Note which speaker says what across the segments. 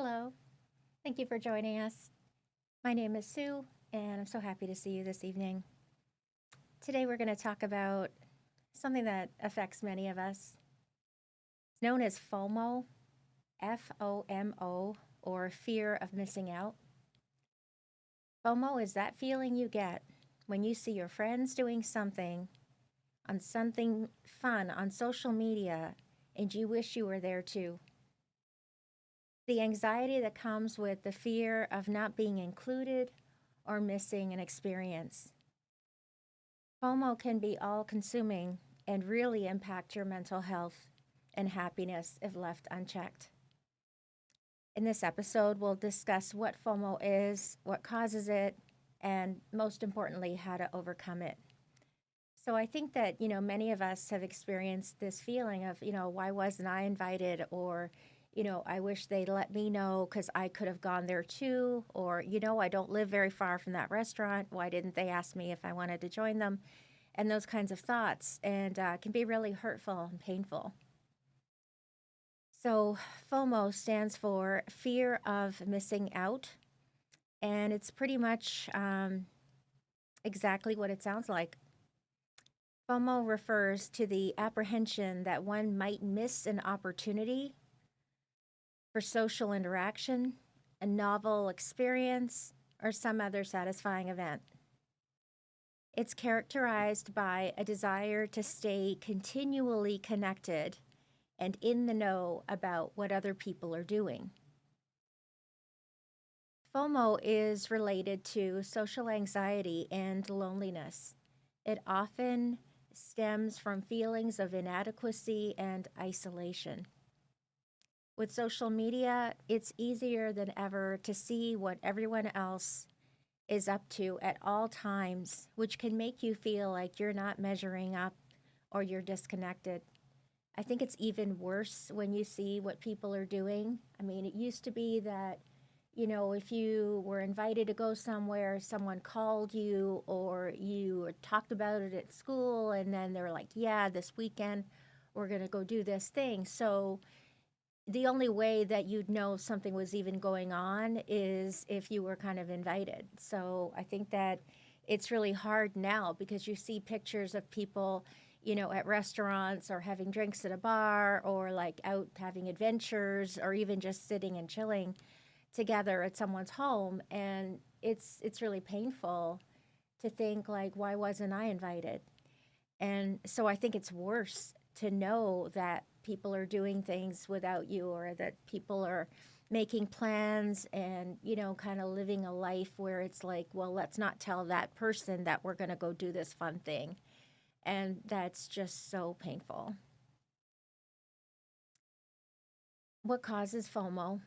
Speaker 1: Hello. Thank you for joining us. My name is Sue, and I'm so happy to see you this evening. Today, we're going to talk about something that affects many of us. It's known as FOMO, FOMO, or fear of missing out. FOMO is that feeling you get when you see your friends doing something on something fun on social media and you wish you were there too. The anxiety that comes with the fear of not being included or missing an experience. FOMO can be all consuming and really impact your mental health and happiness if left unchecked. In this episode, we'll discuss what FOMO is, what causes it, and most importantly, how to overcome it. So I think that, many of us have experienced this feeling of, why wasn't I invited? Or, I wish they'd let me know because I could have gone there too. Or, I don't live very far from that restaurant. Why didn't they ask me if I wanted to join them? And those kinds of thoughts, and can be really hurtful and painful. So, FOMO stands for fear of missing out, and it's pretty much exactly what it sounds like. FOMO refers to the apprehension that one might miss an opportunity for social interaction, a novel experience, or some other satisfying event. It's characterized by a desire to stay continually connected and in the know about what other people are doing. FOMO is related to social anxiety and loneliness. It often stems from feelings of inadequacy and isolation. With social media, it's easier than ever to see what everyone else is up to at all times, which can make you feel like you're not measuring up or you're disconnected. I think it's even worse when you see what people are doing. I mean, it used to be that, if you were invited to go somewhere, someone called you or you talked about it at school, and then they were like, yeah, this weekend we're going to go do this thing. So the only way that you'd know something was even going on is if you were kind of invited. So I think that it's really hard now because you see pictures of people, at restaurants or having drinks at a bar or like out having adventures or even just sitting and chilling together at someone's home. And it's really painful to think like, why wasn't I invited? And so I think it's worse to know that people are doing things without you or that people are making plans and, kind of living a life where it's like, well, let's not tell that person that we're going to go do this fun thing. And that's just so painful. What causes FOMO?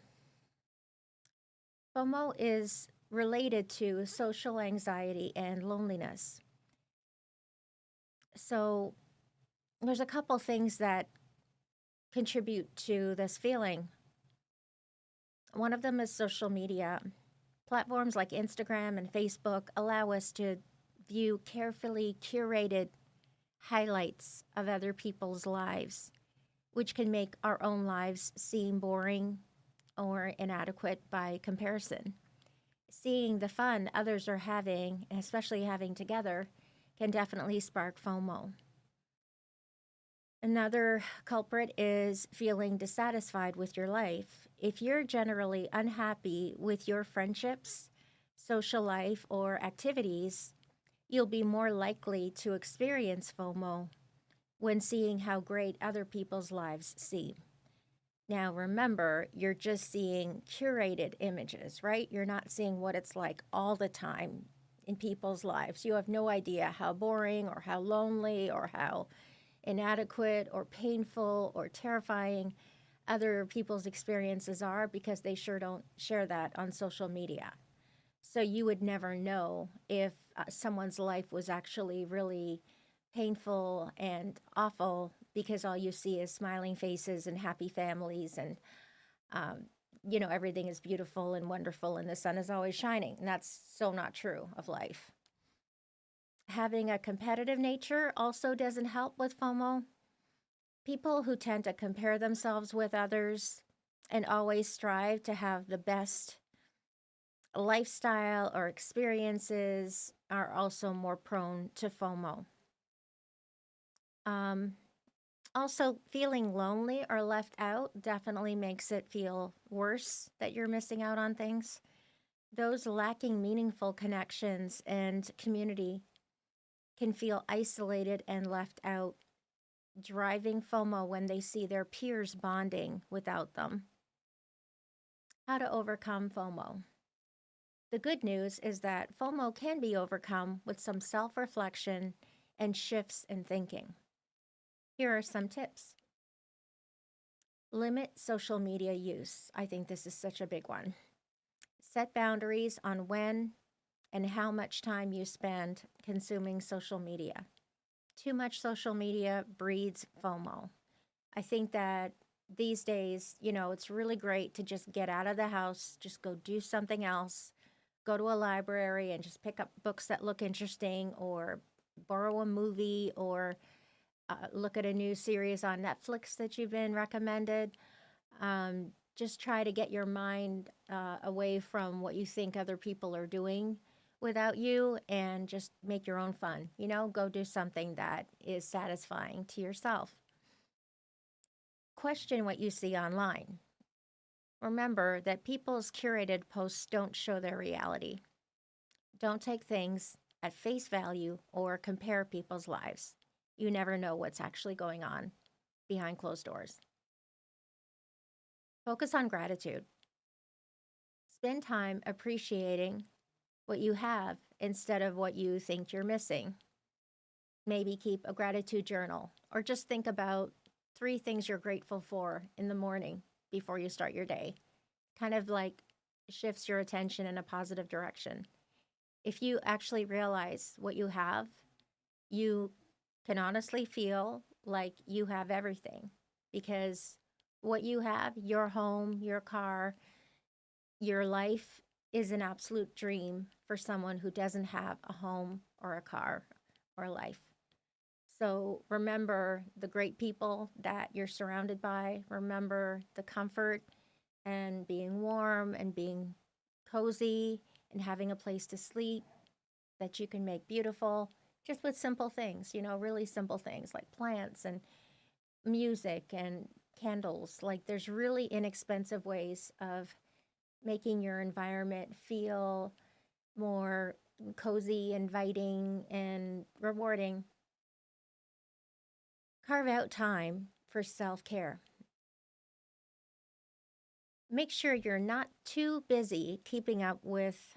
Speaker 1: FOMO is related to social anxiety and loneliness. So there's a couple things that contribute to this feeling. One of them is social media. Platforms like Instagram and Facebook allow us to view carefully curated highlights of other people's lives, which can make our own lives seem boring or inadequate by comparison. Seeing the fun others are having, especially having together, can definitely spark FOMO. Another culprit is feeling dissatisfied with your life. If you're generally unhappy with your friendships, social life, or activities, you'll be more likely to experience FOMO when seeing how great other people's lives seem. Now, remember, you're just seeing curated images, right? You're not seeing what it's like all the time in people's lives. You have no idea how boring or how lonely or how inadequate or painful or terrifying other people's experiences are because they sure don't share that on social media. So you would never know if someone's life was actually really painful and awful because all you see is smiling faces and happy families and everything is beautiful and wonderful and the sun is always shining. And that's so not true of life. Having a competitive nature also doesn't help with FOMO. People who tend to compare themselves with others and always strive to have the best lifestyle or experiences are also more prone to FOMO. Um, Also, feeling lonely or left out definitely makes it feel worse that you're missing out on things. Those lacking meaningful connections and community can feel isolated and left out, driving FOMO when they see their peers bonding without them. How to overcome FOMO. The good news is that FOMO can be overcome with some self reflection and shifts in thinking. Here are some tips. Limit social media use. I think this is such a big one. Set boundaries on when and how much time you spend consuming social media. Too much social media breeds FOMO. I think that these days, it's really great to just get out of the house, just go do something else, go to a library and just pick up books that look interesting, or borrow a movie, or look at a new series on Netflix that you've been recommended. Just try to get your mind away from what you think other people are doing without you, and just make your own fun. Go do something that is satisfying to yourself. Question what you see online. Remember that people's curated posts don't show their reality. Don't take things at face value or compare people's lives. You never know what's actually going on behind closed doors. Focus on gratitude. Spend time appreciating what you have instead of what you think you're missing. Maybe keep a gratitude journal, or just think about 3 things you're grateful for in the morning before you start your day. Kind of like shifts your attention in a positive direction. If you actually realize what you have, you can honestly feel like you have everything, because what you have, your home, your car, your life, is an absolute dream for someone who doesn't have a home or a car or a life. So remember the great people that you're surrounded by. Remember the comfort and being warm and being cozy and having a place to sleep that you can make beautiful, just with simple things, really simple things like plants and music and candles. Like, there's really inexpensive ways of making your environment feel more cozy, inviting, and rewarding. Carve out time for self care. Make sure you're not too busy keeping up with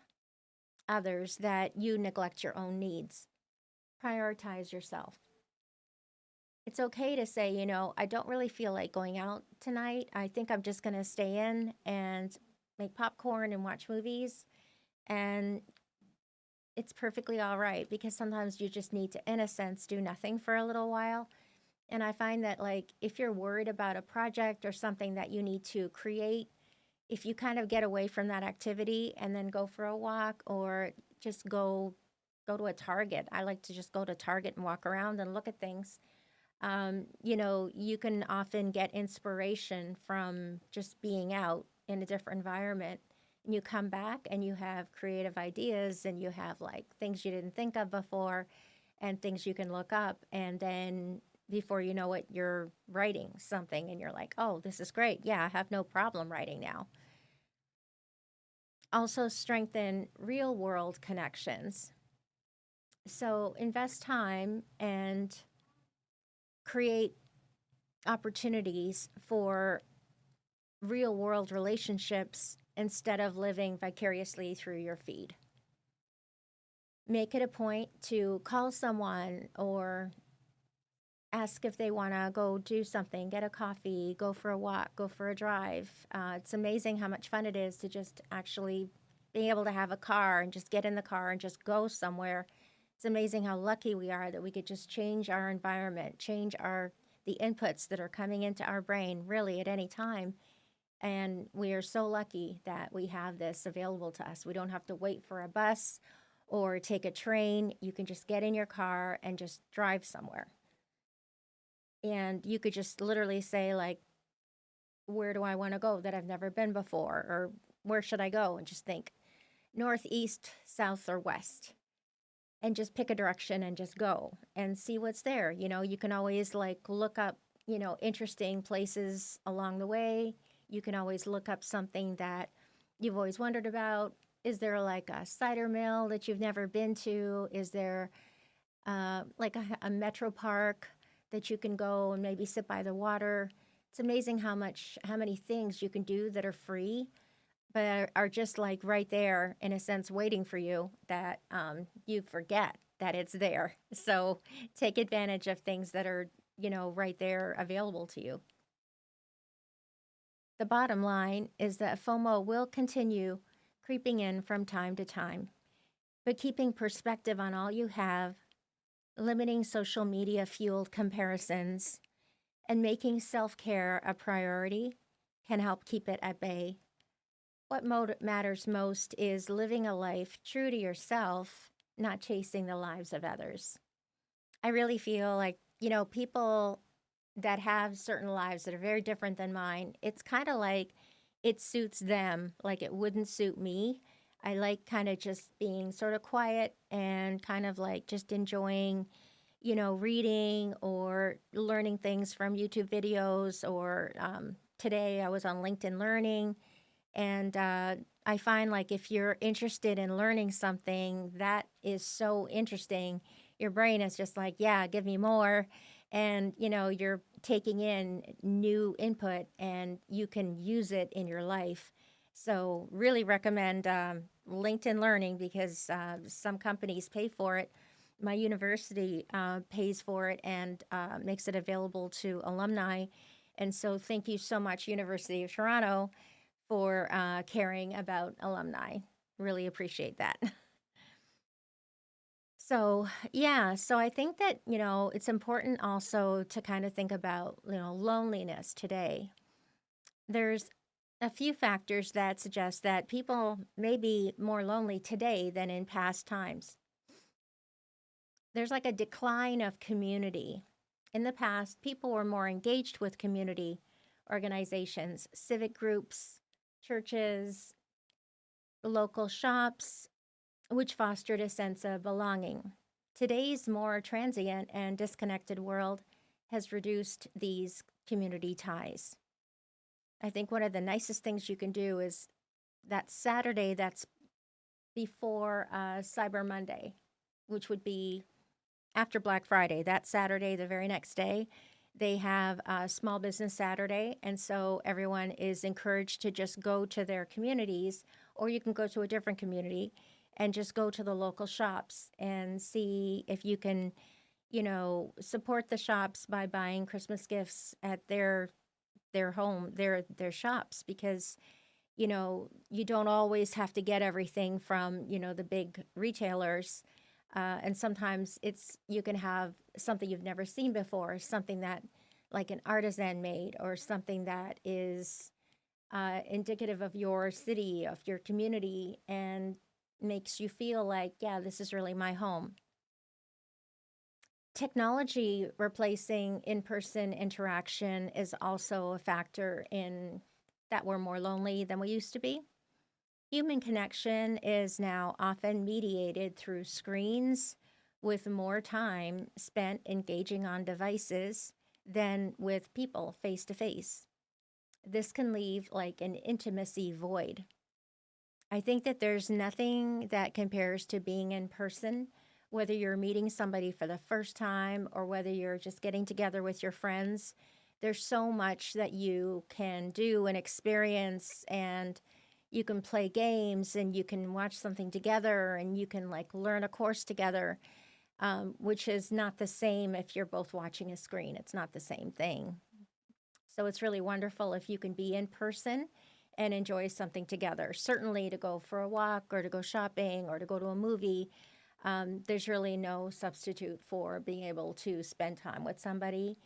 Speaker 1: others that you neglect your own needs. Prioritize yourself. It's okay to say, I don't really feel like going out tonight. I think I'm just going to stay in and make popcorn and watch movies. And it's perfectly all right, because sometimes you just need to, in a sense, do nothing for a little while. And I find that, like, if you're worried about a project or something that you need to create, if you kind of get away from that activity and then go for a walk, or just go to a Target. I like to just go to Target and walk around and look at things. You can often get inspiration from just being out in a different environment. And you come back and you have creative ideas, and you have like things you didn't think of before, and things you can look up. And then before you know it, you're writing something and you're like, oh, this is great. Yeah, I have no problem writing now. Also, strengthen real world connections. So, invest time and create opportunities for real world relationships instead of living vicariously through your feed. Make it a point to call someone, or ask if they want to go do something, get a coffee, go for a walk, go for a drive. It's amazing how much fun it is to just actually be able to have a car and just get in the car and just go somewhere. It's amazing how lucky we are that we could just change our environment, change the inputs that are coming into our brain really at any time. And we are so lucky that we have this available to us. We don't have to wait for a bus or take a train. You can just get in your car and just drive somewhere. And you could just literally say, like, where do I want to go that I've never been before? Or where should I go? And just think north, east, south, or west. And just pick a direction and just go and see what's there. You can always like look up, interesting places along the way. You can always look up something that you've always wondered about. Is there like a cider mill that you've never been to? Is there like a metro park that you can go and maybe sit by the water? It's amazing how many things you can do that are free, but are just like right there in a sense waiting for you that you forget that it's there. So take advantage of things that are, right there available to you. The bottom line is that FOMO will continue creeping in from time to time, but keeping perspective on all you have, limiting social media fueled comparisons, and making self care a priority can help keep it at bay. What matters most is living a life true to yourself, not chasing the lives of others. I really feel like, people that have certain lives that are very different than mine, it's kind of like it suits them, like it wouldn't suit me. I like kind of just being sort of quiet and kind of like just enjoying, reading or learning things from YouTube videos. Or today I was on LinkedIn Learning. And I find like if you're interested in learning something that is so interesting, your brain is just like, yeah, give me more. And, you're taking in new input and you can use it in your life. So, really recommend LinkedIn Learning because some companies pay for it. My university pays for it and makes it available to alumni. And so, thank you so much, University of Toronto, for caring about alumni. Really appreciate that. So, yeah, so I think that, it's important also to kind of think about, loneliness today. There's a few factors that suggest that people may be more lonely today than in past times. There's like a decline of community. In the past, people were more engaged with community organizations, civic groups, churches, local shops, which fostered a sense of belonging. Today's more transient and disconnected world has reduced these community ties. I think one of the nicest things you can do is that Saturday that's before Cyber Monday, which would be after Black Friday, that Saturday, the very next day, they have a Small Business Saturday. And so everyone is encouraged to just go to their communities, or you can go to a different community and just go to the local shops and see if you can, support the shops by buying Christmas gifts at their home, their shops, because you don't always have to get everything from, the big retailers. And sometimes you can have something you've never seen before, something that like an artisan made, or something that is indicative of your city, of your community, and makes you feel like, yeah, this is really my home. Technology replacing in person interaction is also a factor in that we're more lonely than we used to be. Human connection is now often mediated through screens, with more time spent engaging on devices than with people face to face. This can leave like an intimacy void. I think that there's nothing that compares to being in person, whether you're meeting somebody for the first time or whether you're just getting together with your friends. There's so much that you can do and experience, and you can play games and you can watch something together and you can like learn a course together, which is not the same if you're both watching a screen. It's not the same thing. So it's really wonderful if you can be in person and enjoy something together. Certainly to go for a walk or to go shopping or to go to a movie. There's really no substitute for being able to spend time with somebody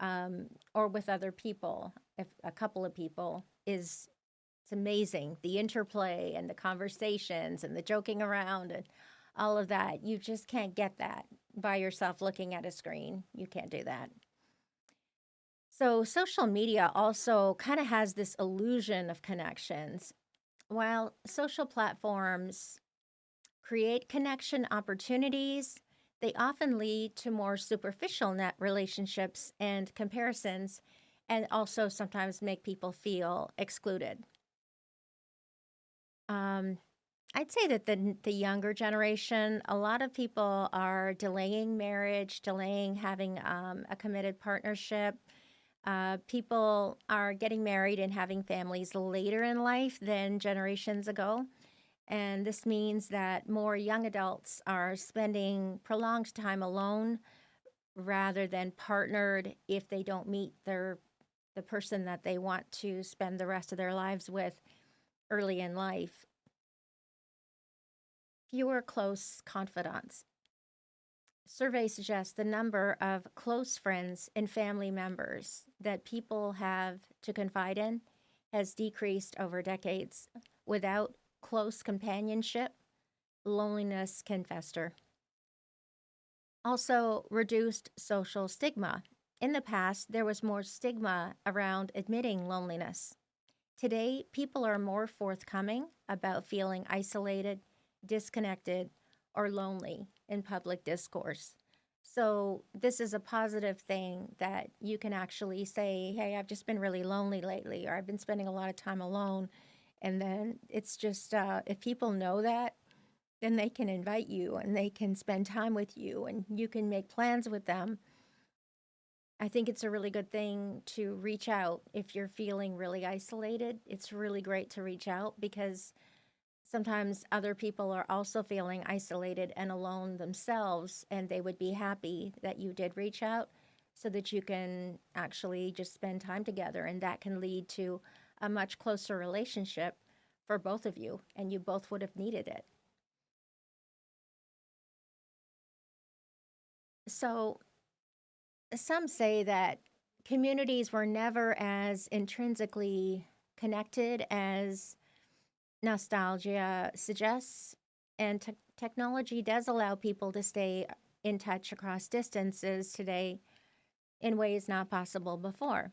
Speaker 1: or with other people. If a couple of people is it's amazing. The interplay and the conversations and the joking around and all of that. You just can't get that by yourself looking at a screen. You can't do that. So, social media also kind of has this illusion of connections. While social platforms create connection opportunities, they often lead to more superficial net relationships and comparisons, and also sometimes make people feel excluded. Um, I'd say that the younger generation, a lot of people are delaying marriage, delaying having a committed partnership. People are getting married and having families later in life than generations ago. And this means that more young adults are spending prolonged time alone rather than partnered if they don't meet the person that they want to spend the rest of their lives with early in life. Fewer close confidants. Surveys suggest the number of close friends and family members that people have to confide in has decreased over decades. Without close companionship, loneliness can fester. Also, reduced social stigma. In the past, there was more stigma around admitting loneliness. Today, people are more forthcoming about feeling isolated, disconnected, or lonely in public discourse. So, this is a positive thing that you can actually say, hey, I've just been really lonely lately, or I've been spending a lot of time alone. And then it's just, if people know that, then they can invite you and they can spend time with you and you can make plans with them. I think it's a really good thing to reach out if you're feeling really isolated. It's really great to reach out because sometimes other people are also feeling isolated and alone themselves, and they would be happy that you did reach out so that you can actually just spend time together, and that can lead to a much closer relationship for both of you, and you both would have needed it. So, some say that communities were never as intrinsically connected as nostalgia suggests, and technology does allow people to stay in touch across distances today in ways not possible before.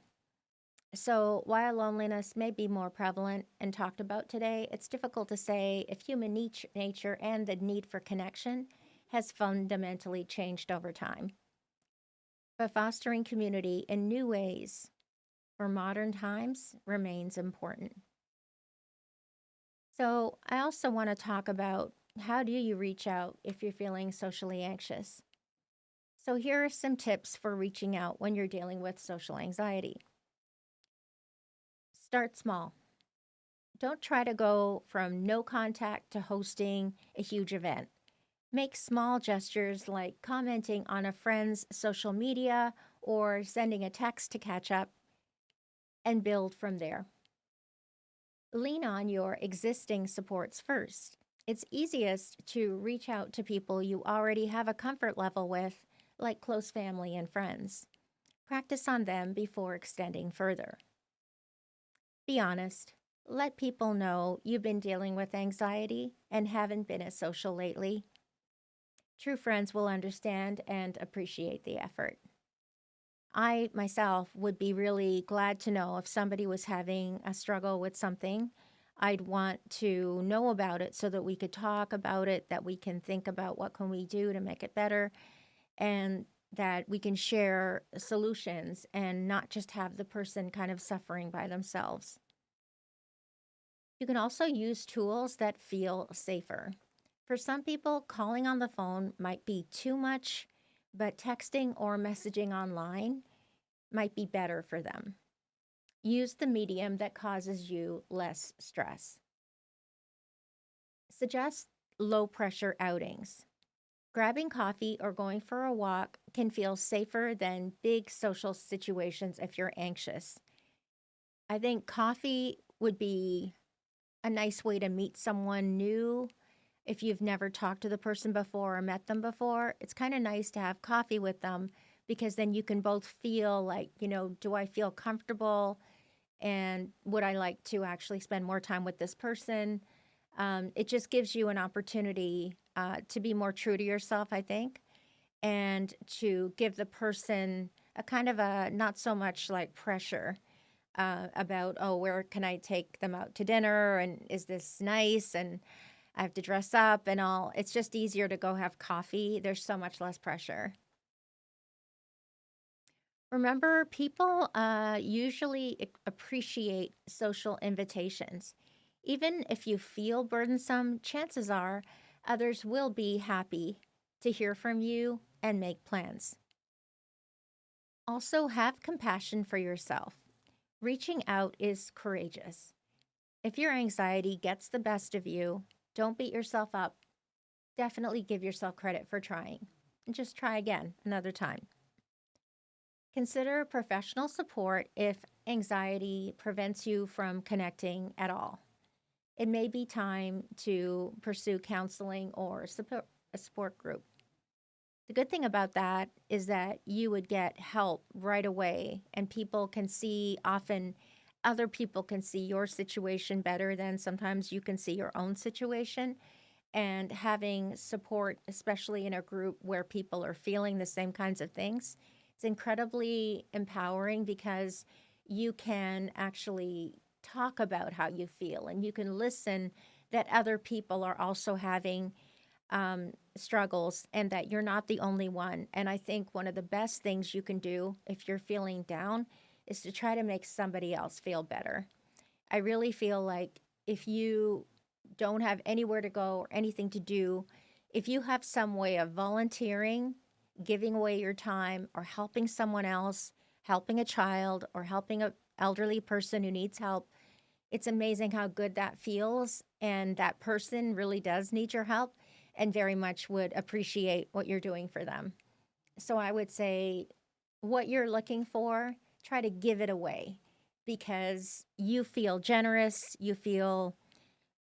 Speaker 1: So, while loneliness may be more prevalent and talked about today, it's difficult to say if human nature and the need for connection has fundamentally changed over time. But fostering community in new ways for modern times remains important. So, I also want to talk about how do you reach out if you're feeling socially anxious? So, here are some tips for reaching out when you're dealing with social anxiety. Start small. Don't try to go from no contact to hosting a huge event. Make small gestures like commenting on a friend's social media or sending a text to catch up and build from there. Lean on your existing supports first. It's easiest to reach out to people you already have a comfort level with, like close family and friends. Practice on them before extending further. Be honest. Let people know you've been dealing with anxiety and haven't been as social lately. True friends will understand and appreciate the effort. I myself would be really glad to know if somebody was having a struggle with something. I'd want to know about it so that we could talk about it, that we can think about what can we do to make it better, and that we can share solutions and not just have the person kind of suffering by themselves. You can also use tools that feel safer. For some people, calling on the phone might be too much, but texting or messaging online might be better for them. Use the medium that causes you less stress. Suggest low pressure outings. Grabbing coffee or going for a walk can feel safer than big social situations if you're anxious. I think coffee would be a nice way to meet someone new. If you've never talked to the person before or met them before, it's kind of nice to have coffee with them because then you can both feel like, do I feel comfortable and would I like to actually spend more time with this person? It just gives you an opportunity to be more true to yourself, I think, and to give the person a kind of a not so much like pressure about, oh, where can I take them out to dinner? And is this nice? And I have to dress up and all. It's just easier to go have coffee. There's so much less pressure. Remember, people usually appreciate social invitations. Even if you feel burdensome, chances are others will be happy to hear from you and make plans. Also, have compassion for yourself. Reaching out is courageous. If your anxiety gets the best of you, don't beat yourself up. Definitely give yourself credit for trying. And just try again another time. Consider professional support if anxiety prevents you from connecting at all. It may be time to pursue counseling or a support group. The good thing about that is that you would get help right away, and people can see often other people can see your situation better than sometimes you can see your own situation. And having support, especially in a group where people are feeling the same kinds of things, it's incredibly empowering because you can actually talk about how you feel and you can listen that other people are also having struggles and that you're not the only one. And I think one of the best things you can do if you're feeling down is to try to make somebody else feel better. I really feel like if you don't have anywhere to go or anything to do, if you have some way of volunteering, giving away your time, or helping someone else, helping a child, or helping an elderly person who needs help, it's amazing how good that feels. And that person really does need your help and very much would appreciate what you're doing for them. So I would say, what you're looking for, try to give it away because you feel generous, you feel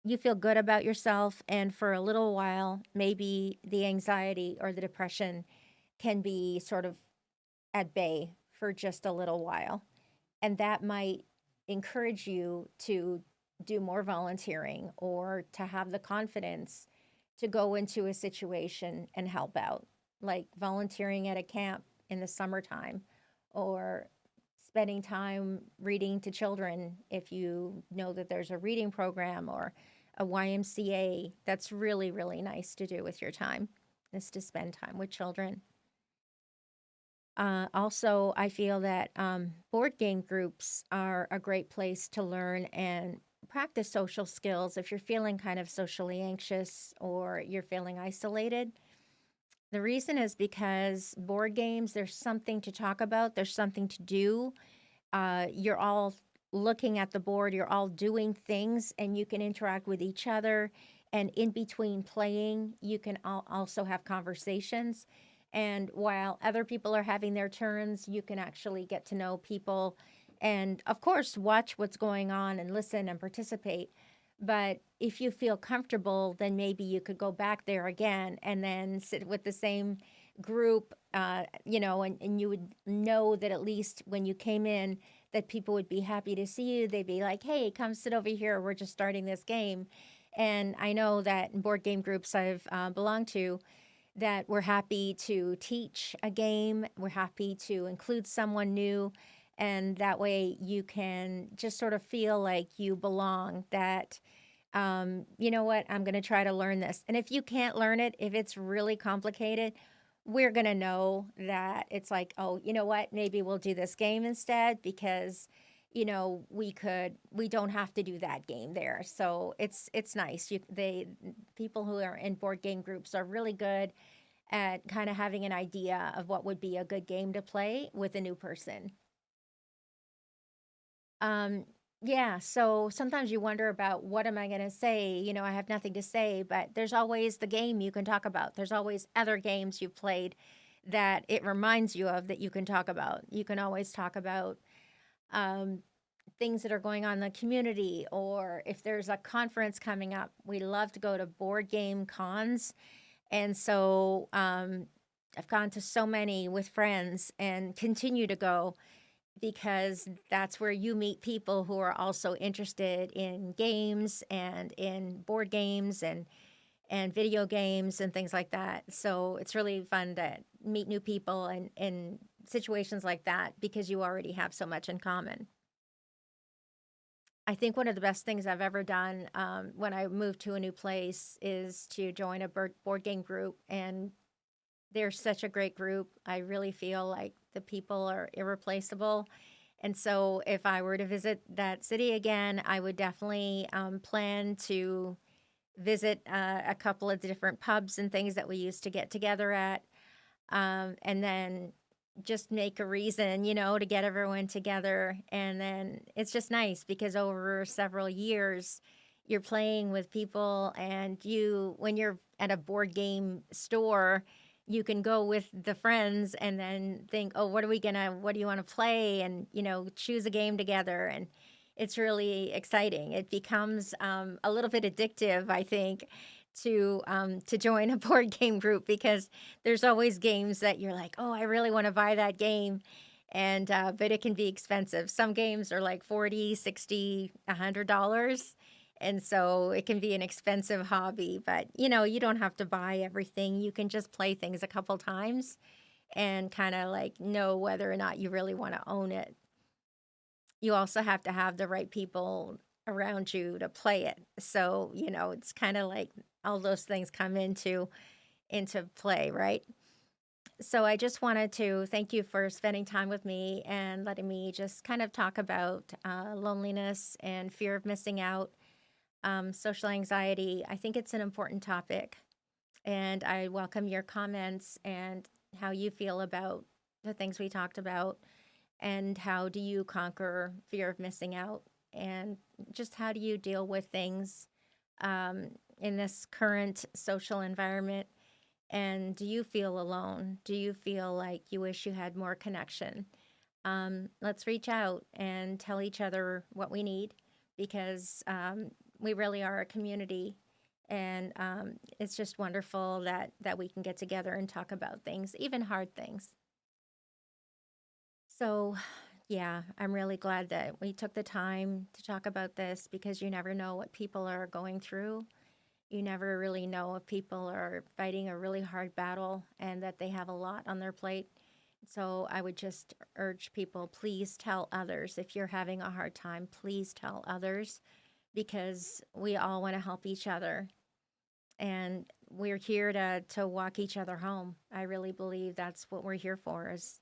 Speaker 1: good about yourself, and for a little while maybe the anxiety or the depression can be sort of at bay for just a little while, and that might encourage you to do more volunteering or to have the confidence to go into a situation and help out, like volunteering at a camp in the summertime or spending time reading to children if you know that there's a reading program or a YMCA. That's really, really nice to do with your time, is to spend time with children. Also, I feel that board game groups are a great place to learn and practice social skills if you're feeling kind of socially anxious or you're feeling isolated. The reason is because board games, there's something to talk about, there's something to do. You're all looking at the board, you're all doing things, and you can interact with each other. And in between playing, you can also have conversations. And while other people are having their turns, you can actually get to know people and, of course, watch what's going on and listen and participate. But if you feel comfortable, then maybe you could go back there again and then sit with the same group, and you would know that at least when you came in, that people would be happy to see you. They'd be like, hey, come sit over here. We're just starting this game. And I know that in board game groups I've belonged to, that we're happy to teach a game, we're happy to include someone new, and that way you can just sort of feel like you belong, that you know what, I'm going to try to learn this. And if you can't learn it, if it's really complicated, we're going to know that it's like, oh, you know what, maybe we'll do this game instead because we don't have to do that game there. So it's nice. People who are in board game groups are really good at kind of having an idea of what would be a good game to play with a new person. Um, yeah, so sometimes you wonder about what am I going to say? I have nothing to say, but there's always the game you can talk about. There's always other games you've played that it reminds you of that you can talk about. You can always talk about um, things that are going on in the community, or if there's a conference coming up. We love to go to board game cons. And so I've gone to so many with friends and continue to go because that's where you meet people who are also interested in games and in board games and video games and things like that. So it's really fun to meet new people and situations like that because you already have so much in common. I think one of the best things I've ever done when I moved to a new place is to join a board game group, and they're such a great group. I really feel like the people are irreplaceable. And so, if I were to visit that city again, I would definitely plan to visit a couple of the different pubs and things that we used to get together at. And then just make a reason, to get everyone together. And then it's just nice because over several years, you're playing with people, and when you're at a board game store, you can go with the friends and then think, oh, what do you want to play? And, choose a game together. And it's really exciting. It becomes a little bit addictive, I think, to join a board game group because there's always games that you're like, oh, I really want to buy that game. And, but it can be expensive. Some games are like 40, 60, $100. And so it can be an expensive hobby, but you don't have to buy everything. You can just play things a couple times and kind of like know whether or not you really want to own it. You also have to have the right people around you to play it. So, it's kind of like all those things come into play, right? So I just wanted to thank you for spending time with me and letting me just kind of talk about loneliness and fear of missing out, social anxiety. I think it's an important topic, and I welcome your comments and how you feel about the things we talked about, and how do you conquer fear of missing out, and just how do you deal with things um, in this current social environment. And do you feel alone? Do you feel like you wish you had more connection? Let's reach out and tell each other what we need, because we really are a community. And it's just wonderful that we can get together and talk about things, even hard things. So, yeah, I'm really glad that we took the time to talk about this, because you never know what people are going through. You never really know if people are fighting a really hard battle and that they have a lot on their plate. So I would just urge people, please tell others. If you're having a hard time, please tell others, because we all want to help each other. And we're here to walk each other home. I really believe that's what we're here for, is